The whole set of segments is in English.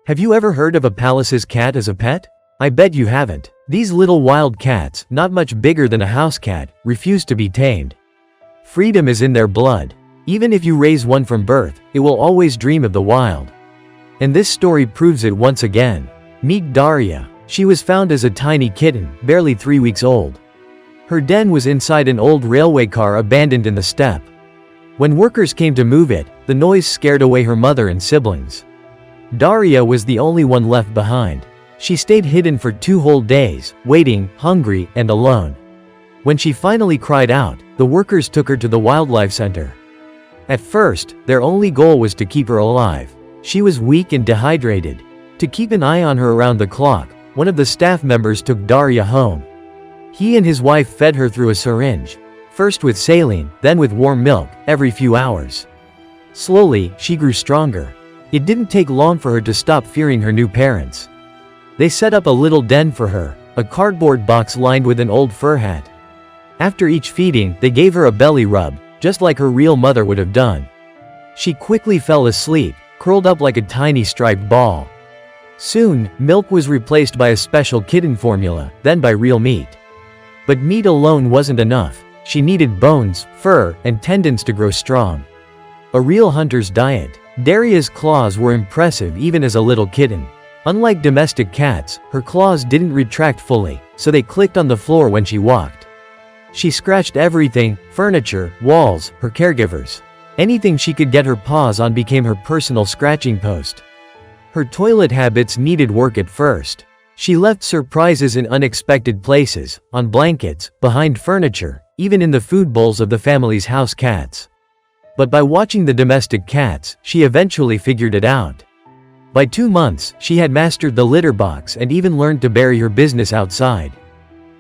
Have you ever heard of a Pallas's cat as a pet? I bet you haven't. These little wild cats, not much bigger than a house cat, refuse to be tamed. Freedom is in their blood. Even if you raise one from birth, it will always dream of the wild. And this story proves it once again. Meet Daria. She was found as a tiny kitten, barely 3 weeks old. Her den was inside an old railway car abandoned in the steppe. When workers came to move it, the noise scared away her mother and siblings. Daria was the only one left behind. She stayed hidden for 2 whole days, waiting, hungry, and alone. When she finally cried out, the workers took her to the wildlife center. At first, their only goal was to keep her alive. She was weak and dehydrated. To keep an eye on her around the clock, one of the staff members took Daria home. He and his wife fed her through a syringe, first with saline, then with warm milk, every few hours. Slowly, she grew stronger. It didn't take long for her to stop fearing her new parents. They set up a little den for her, a cardboard box lined with an old fur hat. After each feeding, they gave her a belly rub, just like her real mother would have done. She quickly fell asleep, curled up like a tiny striped ball. Soon, milk was replaced by a special kitten formula, then by real meat. But meat alone wasn't enough. She needed bones, fur, and tendons to grow strong. A real hunter's diet. Daria's claws were impressive even as a little kitten. Unlike domestic cats, her claws didn't retract fully, so they clicked on the floor when she walked. She scratched everything: furniture, walls, her caregivers. Anything she could get her paws on became her personal scratching post. Her toilet habits needed work at first. She left surprises in unexpected places, on blankets, behind furniture, even in the food bowls of the family's house cats. But by watching the domestic cats, she eventually figured it out. By 2 months, she had mastered the litter box and even learned to bury her business outside.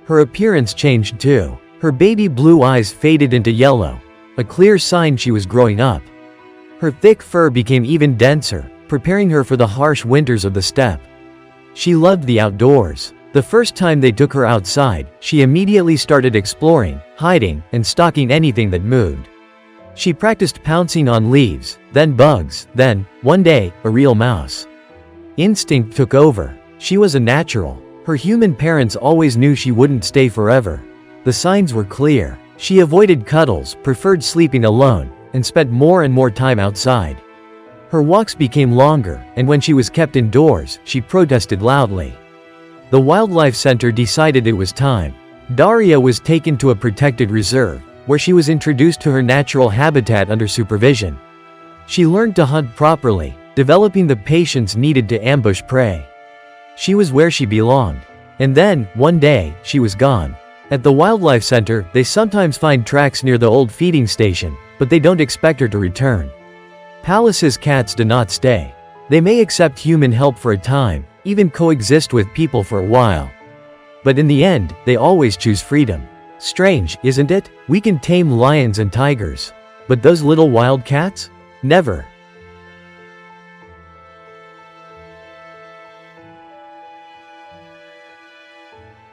Her appearance changed too. Her baby blue eyes faded into yellow, a clear sign she was growing up. Her thick fur became even denser, preparing her for the harsh winters of the steppe. She loved the outdoors. The first time they took her outside, she immediately started exploring, hiding, and stalking anything that moved. She practiced pouncing on leaves, then bugs, then, one day, a real mouse. Instinct took over. She was a natural. Her human parents always knew she wouldn't stay forever. The signs were clear. She avoided cuddles, preferred sleeping alone, and spent more and more time outside. Her walks became longer, and when she was kept indoors, she protested loudly. The wildlife center decided it was time. Daria was taken to a protected reserve, where she was introduced to her natural habitat under supervision. She learned to hunt properly, developing the patience needed to ambush prey. She was where she belonged. And then, one day, she was gone. At the wildlife center, they sometimes find tracks near the old feeding station, but they don't expect her to return. Pallas's cats do not stay. They may accept human help for a time, even coexist with people for a while. But in the end, they always choose freedom. Strange, isn't it? We can tame lions and tigers. But those little wild cats? Never.